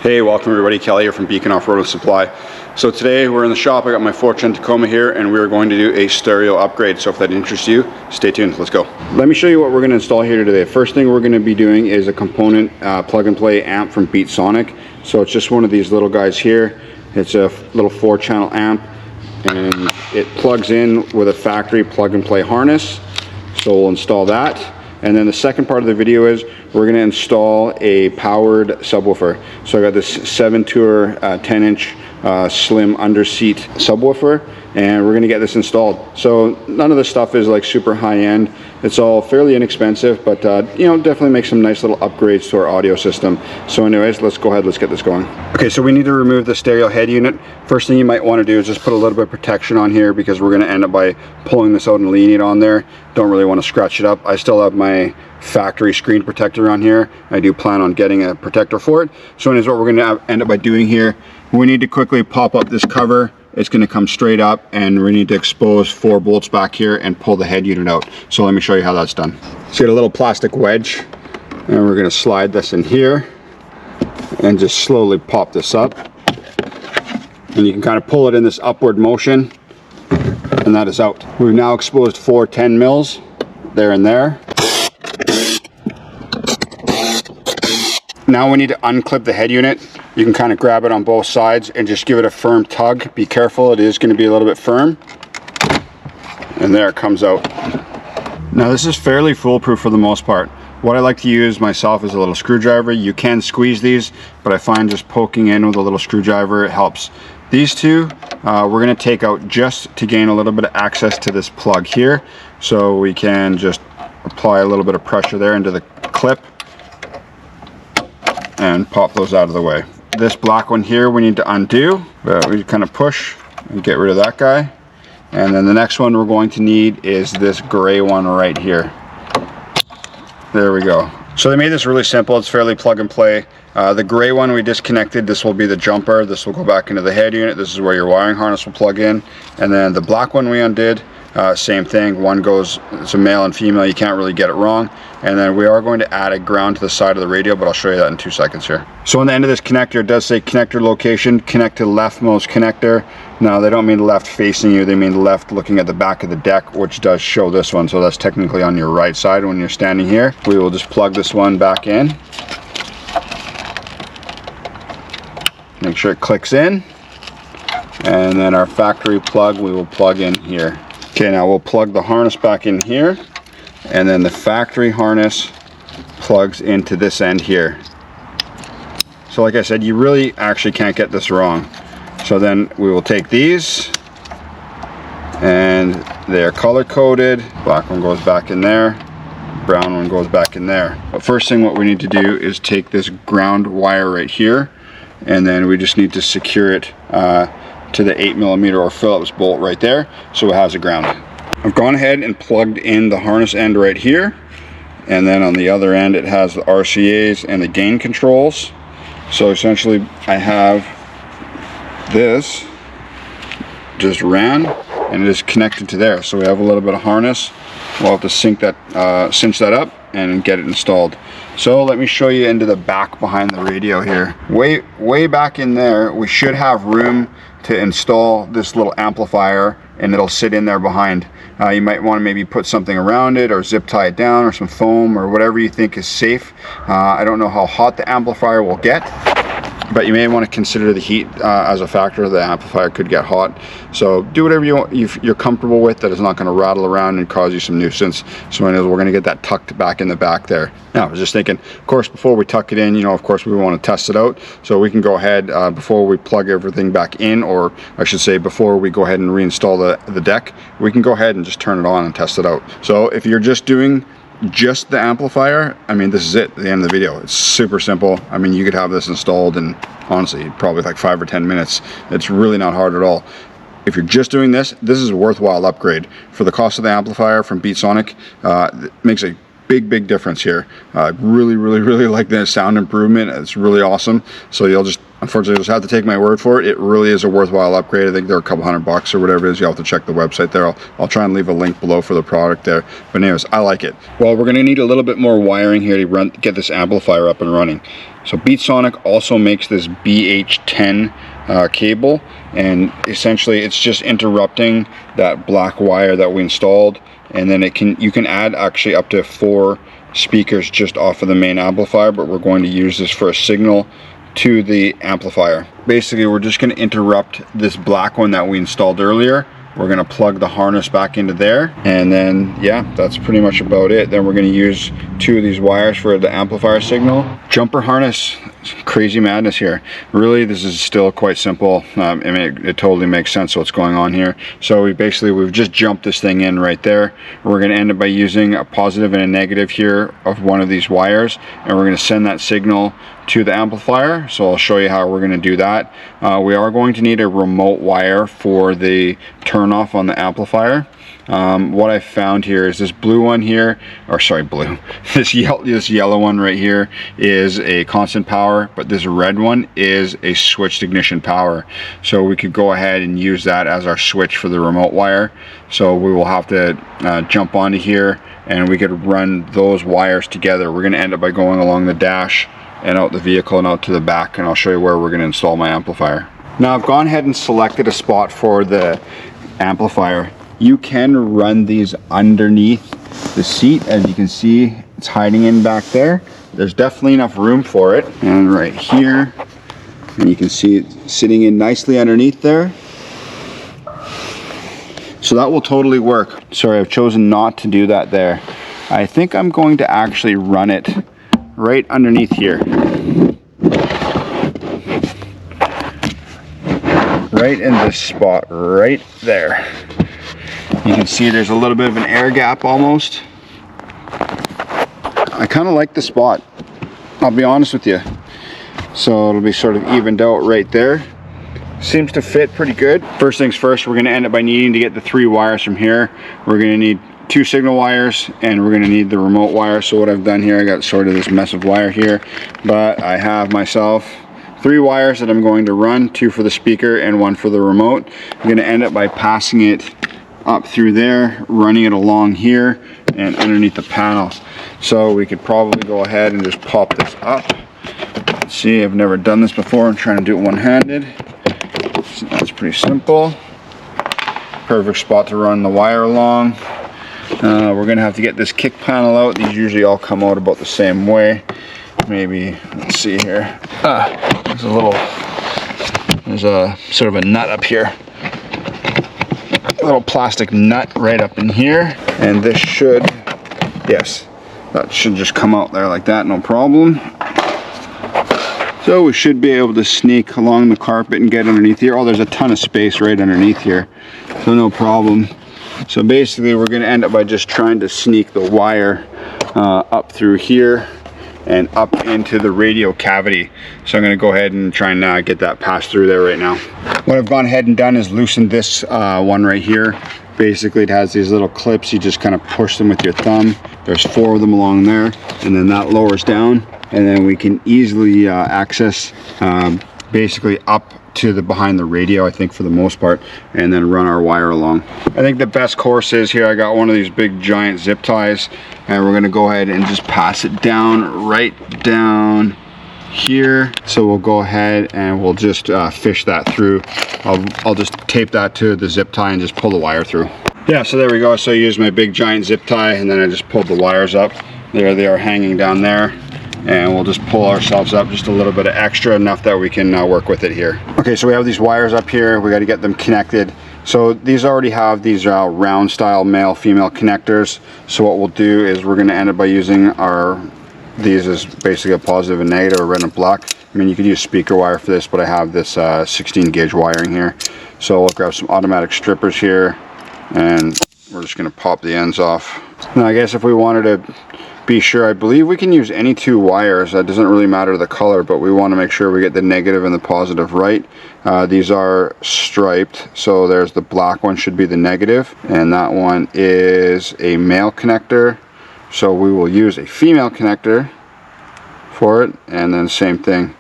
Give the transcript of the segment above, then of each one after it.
Hey, welcome everybody. Kelly here from Beacon Off-Road Supply. So today we're in the shop. I got my Toyota Tacoma here and we're going to do a stereo upgrade. So if that interests you, stay tuned. Let's go. Let me show you what we're going to install here today. First thing we're going to be doing is a component plug and play amp from Beatsonic. So it's just one of these little guys here. It's a little 4-channel amp and it plugs in with a factory plug and play harness. So we'll install that. And then the second part of the video is we're going to install a powered subwoofer. So I got this 7-tour 10-inch slim underseat subwoofer, and we're going to get this installed. So none of this stuff is like super high-end. It's all fairly inexpensive, but you know, definitely make some nice little upgrades to our audio system. So anyways, let's go ahead, let's get this going. Okay, so we need to remove the stereo head unit. First thing you might want to do is just put a little bit of protection on here, because we're going to end up by pulling this out and leaning it on there. Don't really want to scratch it up. I still have my factory screen protector on here. I do plan on getting a protector for it. So anyways, what we're going to end up by doing here, we need to quickly pop up this cover. It's going to come straight up, and we need to expose 4 bolts back here and pull the head unit out. So let me show you how that's done. So you got a little plastic wedge, and we're going to slide this in here and just slowly pop this up. And you can kind of pull it in this upward motion, and that is out. We've now exposed 4 10 mils there and there. Now we need to unclip the head unit. You can kind of grab it on both sides and just give it a firm tug. Be careful, it is going to be a little bit firm. And there it comes out. Now this is fairly foolproof for the most part. What I like to use myself is a little screwdriver. You can squeeze these, but I find just poking in with a little screwdriver, it helps. These two, we're going to take out just to gain a little bit of access to this plug here. So we can just apply a little bit of pressure there into the clip and pop those out of the way. This black one here we need to undo, but we kind of push and get rid of that guy. And then the next one we're going to need is this gray one right here. There we go. So they made this really simple. It's fairly plug and play. The gray one we disconnected. This will be the jumper. This will go back into the head unit. This is where your wiring harness will plug in. And then the black one we undid. Same thing, one goes, it's a male and female, you can't really get it wrong. And then we are going to add a ground to the side of the radio, but I'll show you that in 2 seconds here. So on the end of this connector, it does say connector location, connect to the leftmost connector. Now they don't mean left facing you, they mean left looking at the back of the deck, which does show this one, so that's technically on your right side when you're standing here. We will just plug this one back in. Make sure it clicks in. And then our factory plug we will plug in here. Okay, now we'll plug the harness back in here, and then the factory harness plugs into this end here. So like I said, you really actually can't get this wrong. So then we will take these, and they're color coded. Black one goes back in there, brown one goes back in there. But first thing what we need to do is take this ground wire right here, and then we just need to secure it to the 8mm or Phillips bolt right there, so it has a ground. I've gone ahead and plugged in the harness end right here, and then on the other end it has the RCAs and the gain controls. So essentially I have this just ran and it is connected to there, so we have a little bit of harness. We'll have to cinch that up and get it installed. So let me show you into the back behind the radio here. Way back in there we should have room to install this little amplifier, and it'll sit in there behind. You might want to maybe put something around it or zip tie it down or some foam or whatever you think is safe. I don't know how hot the amplifier will get, but you may want to consider the heat as a factor. The amplifier could get hot, so do whatever you're comfortable with that is not going to rattle around and cause you some nuisance. So anyways, we're going to get that tucked back in the back there. Now I was just thinking, of course, before we tuck it in, you know, of course we want to test it out, so we can go ahead before we plug everything back in, or I should say before we go ahead and reinstall the deck, we can go ahead and just turn it on and test it out. So if you're just doing just the amplifier, I mean, this is it, the end of the video. It's super simple. I mean, you could have this installed in honestly probably like 5 or 10 minutes. It's really not hard at all. If you're just doing this, this is a worthwhile upgrade. For the cost of the amplifier from Beatsonic, it makes a big difference here. Really like the sound improvement. It's really awesome. So you'll just, unfortunately, just have to take my word for it. It really is a worthwhile upgrade. I think they're a couple $100 or whatever it is. You'll have to check the website there. I'll try and leave a link below for the product there. But anyways, I like it. Well, we're gonna need a little bit more wiring here to get this amplifier up and running. So Beatsonic also makes this BH10 cable, and essentially it's just interrupting that black wire that we installed, and then you can add actually up to 4 speakers just off of the main amplifier, but we're going to use this for a signal to the amplifier. Basically, we're just going to interrupt this black one that we installed earlier. We're going to plug the harness back into there, and then yeah, that's pretty much about it. Then we're going to use 2 of these wires for the amplifier signal. Jumper harness, crazy madness here. Really, this is still quite simple. I mean, it totally makes sense what's going on here. So we've just jumped this thing in right there. We're going to end up by using a positive and a negative here of one of these wires, and we're going to send that signal to the amplifier. So I'll show you how we're going to do that. We are going to need a remote wire for the turn off on the amplifier. What I found here is this blue one here, or sorry, blue, this yellow one right here is a constant power, but this red one is a switched ignition power. So we could go ahead and use that as our switch for the remote wire. So we will have to jump onto here, and we could run those wires together. We're going to end up by going along the dash and out the vehicle and out to the back, and I'll show you where we're going to install my amplifier. Now I've gone ahead and selected a spot for the amplifier. You can run these underneath the seat. As you can see, it's hiding in back there. There's definitely enough room for it. And right here, and you can see it sitting in nicely underneath there. So that will totally work. Sorry, I've chosen not to do that there. I think I'm going to actually run it right underneath here. Right in this spot, right there. You can see there's a little bit of an air gap almost. I kind of like the spot, I'll be honest with you. So it'll be sort of evened out right there. Seems to fit pretty good. First things first, we're going to end up by needing to get the 3 wires from here. We're going to need 2 signal wires, and we're going to need the remote wire. So what I've done here, I got sort of this mess of wire here, but I have myself 3 wires that I'm going to run, 2 for the speaker and 1 for the remote. I'm going to end up by passing it up through there, running it along here and underneath the panel. So we could probably go ahead and just pop this up. Let's see, I've never done this before. I'm trying to do it one-handed. So that's pretty simple. Perfect spot to run the wire along. We're gonna have to get this kick panel out. These usually all come out about the same way. Maybe, let's see here. There's a sort of a nut up here. A little plastic nut right up in here. And this should, yes, that should just come out there like that, no problem. So we should be able to sneak along the carpet and get underneath here. Oh, there's a ton of space right underneath here, so no problem. So basically we're going to end up by just trying to sneak the wire up through here and up into the radio cavity. So I'm going to go ahead and try and get that passed through there right now. What I've gone ahead and done is loosened this one right here. Basically it has these little clips. You just kind of push them with your thumb. There's 4 of them along there, and then that lowers down, and then we can easily access basically up to the behind the radio, I think, for the most part, and then run our wire along. I think the best course is here. I got one of these big giant zip ties, and we're going to go ahead and just pass it down right down here. So we'll go ahead and we'll just fish that through. I'll just tape that to the zip tie and just pull the wire through. Yeah, so there we go. So I used my big giant zip tie, and then I just pulled the wires up. There they are, hanging down there. And we'll just pull ourselves up just a little bit of extra, enough that we can work with it here. Okay, so we have these wires up here. We got to get them connected. So these already have these round style male female connectors. So what we'll do is we're going to end up by using these as basically a positive and negative, or red and black. I mean, you could use speaker wire for this, but I have this 16 gauge wiring here. So we'll grab some automatic strippers here, and we're just going to pop the ends off. Now I guess if we wanted to be sure, I believe we can use any 2 wires. That doesn't really matter the color, but we want to make sure we get the negative and the positive right. These are striped, so there's the black one should be the negative, and that one is a male connector. so we will use a female connector for it, and then same thing,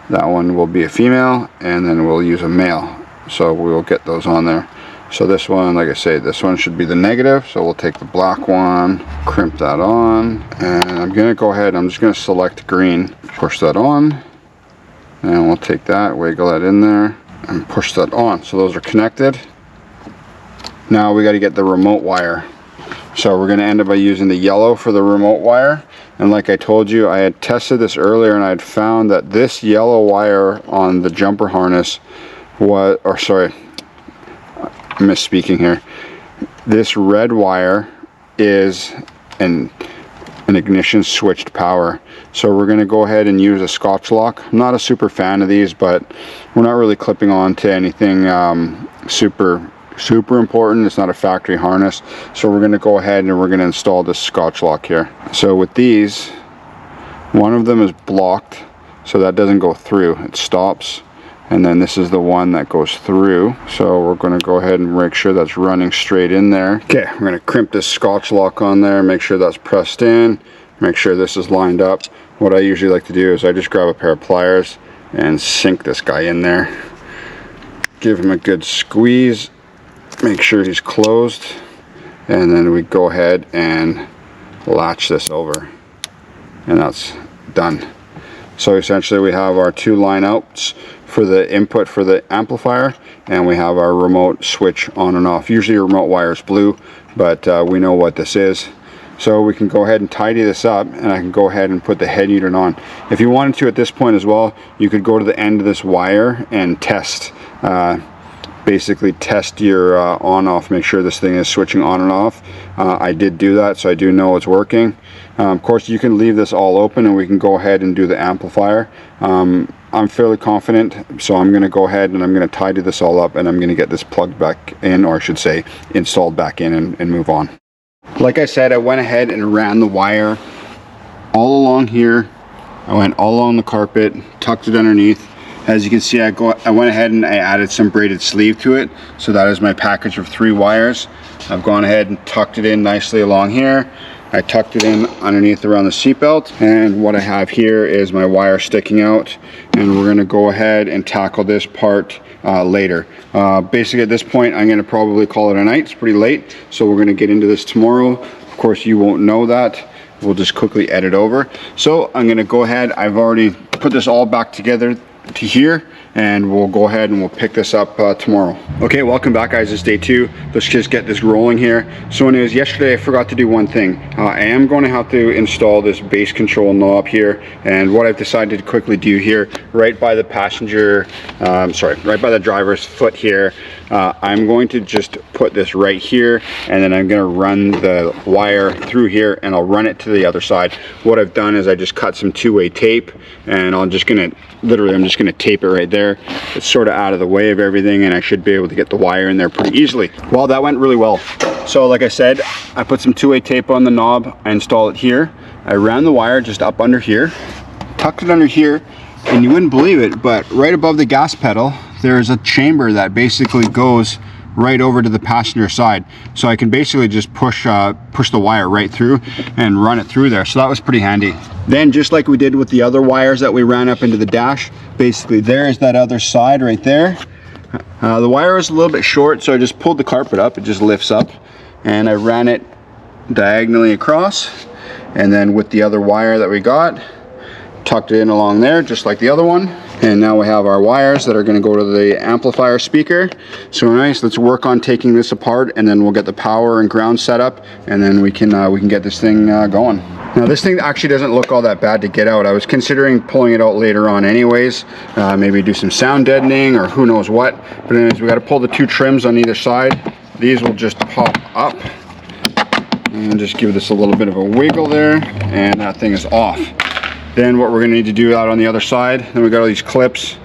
that one will be a female, and then we'll use a male, so we will get those on there. So this one, like I say, this one should be the negative, so we'll take the black one, crimp that on, and I'm gonna go ahead, I'm just gonna select green, push that on, and we'll take that, wiggle that in there, and push that on. So those are connected. Now we got to get the remote wire. So we're going to end up by using the yellow for the remote wire. And like I told you, I had tested this earlier and I had found that this yellow wire on the jumper harness was, or sorry, I'm misspeaking here. This red wire is an ignition switched power. So we're going to go ahead and use a Scotch lock. I'm not a super fan of these, but we're not really clipping on to anything super important. It's not a factory harness, so we're going to go ahead and we're going to install this Scotch lock here. So with these, one of them is blocked, so that doesn't go through, it stops, and then this is the one that goes through. So we're going to go ahead and make sure that's running straight in there. Okay, we're going to crimp this Scotch lock on there, make sure that's pressed in, make sure this is lined up. What I usually like to do is I just grab a pair of pliers and sink this guy in there, give him a good squeeze, make sure he's closed, and then we go ahead and latch this over, and that's done. So essentially we have our two line outs for the input for the amplifier, and we have our remote switch on and off. Usually your remote wire is blue, but we know what this is. So we can go ahead and tidy this up, and I can go ahead and put the head unit on. If you wanted to at this point as well, you could go to the end of this wire and test, basically test your on off, make sure this thing is switching on and off. I did do that, so I do know it's working. Of course you can leave this all open and we can go ahead and do the amplifier. I'm fairly confident, so I'm going to go ahead and I'm going to tidy this all up, and I'm going to get this plugged back in, or I should say installed back in, and move on. Like I said, I went ahead and ran the wire all along here. I went all along the carpet, tucked it underneath. As you can see, I went ahead and I added some braided sleeve to it. So that is my package of 3 wires. I've gone ahead and tucked it in nicely along here. I tucked it in underneath around the seatbelt, and what I have here is my wire sticking out, and we're going to go ahead and tackle this part later. Basically at this point I'm going to probably call it a night. It's pretty late, so we're going to get into this tomorrow. Of course you won't know that. We'll just quickly edit over. So I'm going to go ahead, I've already put this all back together to here, and we'll go ahead and we'll pick this up tomorrow. Okay, welcome back guys, it's day 2. Let's just get this rolling here. So anyways, yesterday I forgot to do one thing. I am going to have to install this bass control knob here, and what I've decided to quickly do here, right by the passenger, right by the driver's foot here, I'm going to just put this right here, and then I'm going to run the wire through here, and I'll run it to the other side. What I've done is I just cut some 2-way tape, and I'm just going to tape it right there. It's sort of out of the way of everything, and I should be able to get the wire in there pretty easily. Well, that went really well. So like I said, I put some 2-way tape on the knob, I installed it here, I ran the wire just up under here, tucked it under here, and you wouldn't believe it, but right above the gas pedal there's a chamber that basically goes right over to the passenger side, so I can basically just push the wire right through and run it through there. So that was pretty handy. Then just like we did with the other wires that we ran up into the dash, basically there's that other side right there. The wire is a little bit short, so I just pulled the carpet up, it just lifts up, and I ran it diagonally across, and then with the other wire that we got, tucked it in along there just like the other one. And now we have our wires that are going to go to the amplifier speaker. So nice, let's work on taking this apart, and then we'll get the power and ground set up, and then we can get this thing going. Now this thing actually doesn't look all that bad to get out. I was considering pulling it out later on anyways, maybe do some sound deadening or who knows what. But anyways, we got to pull the 2 trims on either side. These will just pop up, and just give this a little bit of a wiggle there, and that thing is off. Then what we're going to need to do out on the other side, then we got all these clips,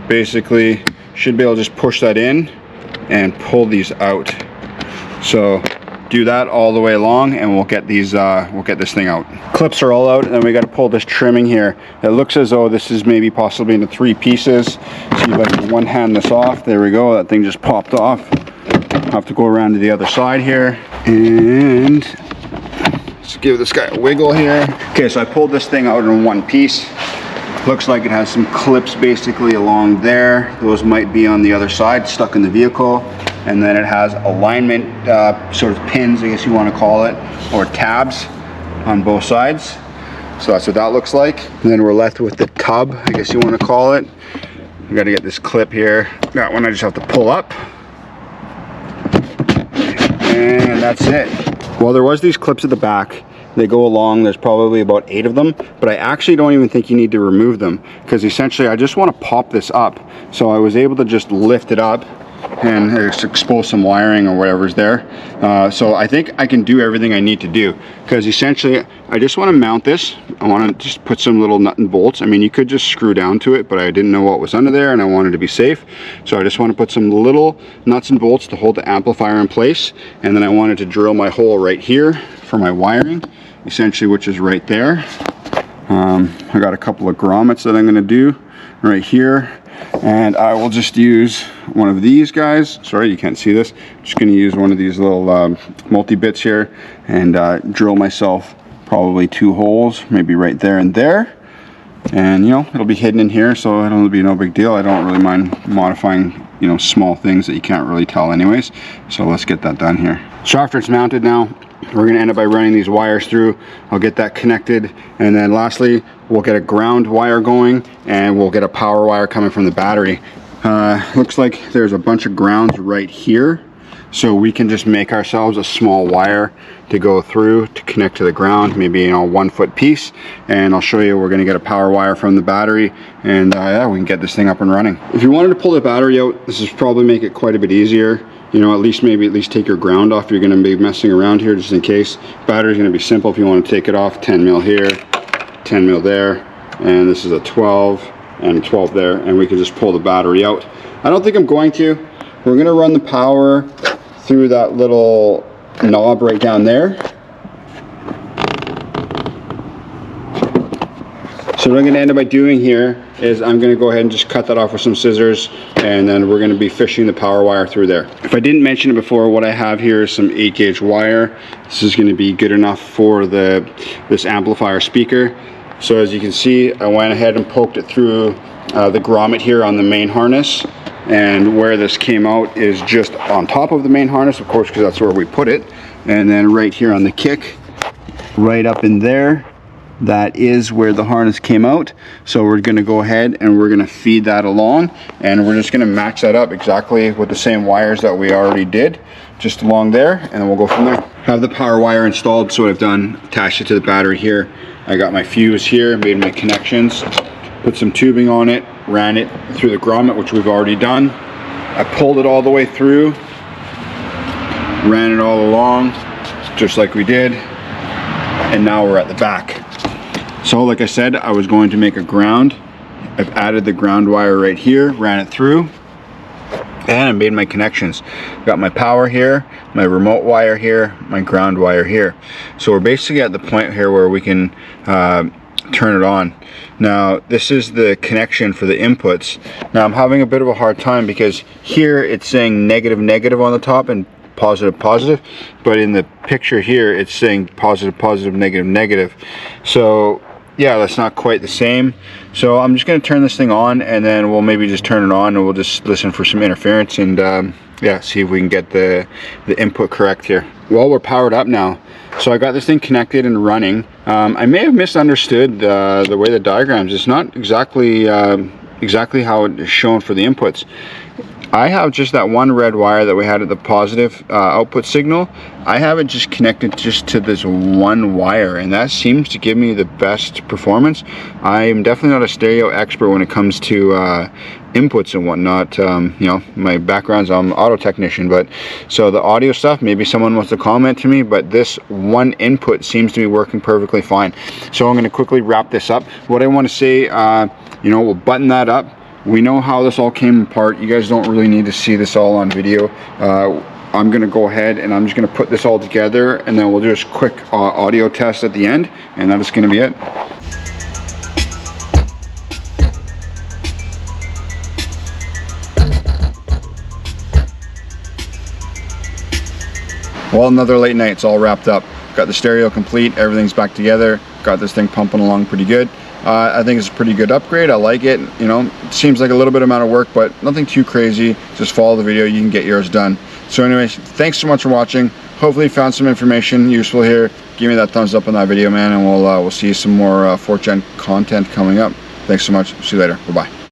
basically should be able to just push that in and pull these out. So do that all the way along, and we'll get these we'll get this thing out. Clips are all out, and then we got to pull this trimming here. It looks as though this is maybe possibly into 3 pieces. See if I can one hand this off. There we go, that thing just popped off. I'll have to go around to the other side here, and Let's give this guy a wiggle here. Okay, so I pulled this thing out in one piece. Looks like it has some clips basically along there. Those might be on the other side, stuck in the vehicle. And then it has alignment sort of pins, I guess you want to call it, or tabs on both sides. So that's what that looks like. And then we're left with the tub, I guess you want to call it. We got to get this clip here. That one I just have to pull up. And that's it. Well, there was these clips at the back. They go along, there's probably about 8 of them, but I actually don't even think you need to remove them, because essentially I just want to pop this up. So I was able to just lift it up and expose some wiring or whatever's there. So I think I can do everything I need to do, because essentially I just want to mount this. I want to just put some little nut and bolts. I mean, you could just screw down to it, but I didn't know what was under there and I wanted to be safe. So I just want to put some little nuts and bolts to hold the amplifier in place. And then I wanted to drill my hole right here for my wiring, essentially, which is right there. I got a couple of grommets that I'm going to do right here. And I will just use one of these guys. Sorry, you can't see this. I'm just going to use one of these little multi-bits here and drill myself probably 2 holes, maybe right there and there. And, you know, it'll be hidden in here, so it'll be no big deal. I don't really mind modifying, you know, small things that you can't really tell anyways. So let's get that done here. So after it's mounted now, we're going to end up by running these wires through. I'll get that connected, and then lastly we'll get a ground wire going, and we'll get a power wire coming from the battery. Looks like there's a bunch of grounds right here, so we can just make ourselves a small wire to go through to connect to the ground, maybe, you know, 1 foot piece. And I'll show you, we're going to get a power wire from the battery, and yeah, we can get this thing up and running. If you wanted to pull the battery out, this is probably make it quite a bit easier. You know, at least take your ground off. You're going to be messing around here just in case. Battery's going to be simple if you want to take it off. 10 mil here, 10 mil there, and this is a 12 and a 12 there, and we can just pull the battery out. I don't think I'm going to. We're going to run the power through that little knob right down there. So what I'm going to end up by doing here is I'm going to go ahead and just cut that off with some scissors, and then we're going to be fishing the power wire through there. If I didn't mention it before, what I have here is some 8-gauge wire. This is going to be good enough for this amplifier speaker. So as you can see, I went ahead and poked it through the grommet here on the main harness, and where this came out is just on top of the main harness, of course, because that's where we put it. And then right here on the kick, right up in there, that is where the harness came out. So we're going to go ahead and we're going to feed that along, and we're just going to match that up exactly with the same wires that we already did, just along there, and then we'll go from there. Have the power wire installed. So what I've done, attached it to the battery here. I got my fuse here, made my connections, put some tubing on it, ran it through the grommet, which we've already done. I pulled it all the way through, ran it all along, just like we did, and now we're at the back. So like I said, I was going to make a ground. I've added the ground wire right here, ran it through, and I made my connections. Got my power here, my remote wire here, my ground wire here. So we're basically at the point here where we can turn it on. Now this is the connection for the inputs. Now I'm having a bit of a hard time because here it's saying negative negative on the top and positive positive, but in the picture here it's saying positive positive negative negative. So yeah, that's not quite the same. So I'm just going to turn this thing on, and then we'll maybe just turn it on and we'll just listen for some interference, and yeah, see if we can get the input correct here. Well, we're powered up now. So I got this thing connected and running. I may have misunderstood the way the diagrams. It's not exactly exactly how it is shown for the inputs. I have just that one red wire that we had at the positive output signal. I have it just connected just to this one wire, and that seems to give me the best performance. I'm definitely not a stereo expert when it comes to inputs and whatnot. You know, my background's I'm an auto technician, but so the audio stuff, maybe someone wants to comment to me, but this one input seems to be working perfectly fine. So I'm going to quickly wrap this up. What I want to say, you know, we'll button that up. We know how this all came apart. You guys don't really need to see this all on video. I'm going to go ahead and I'm just going to put this all together, and then we'll do a quick audio test at the end, and that is going to be it. Well, another late night. It's all wrapped up. got the stereo complete, everything's back together, got this thing pumping along pretty good. I think it's a pretty good upgrade. I like it. You know, it seems like a little bit amount of work, but nothing too crazy. Just follow the video, you can get yours done. So anyways, thanks so much for watching. Hopefully you found some information useful here. Give me that thumbs up on that video, man, and we'll see some more 4th Gen content coming up. Thanks so much. See you later. Bye-bye.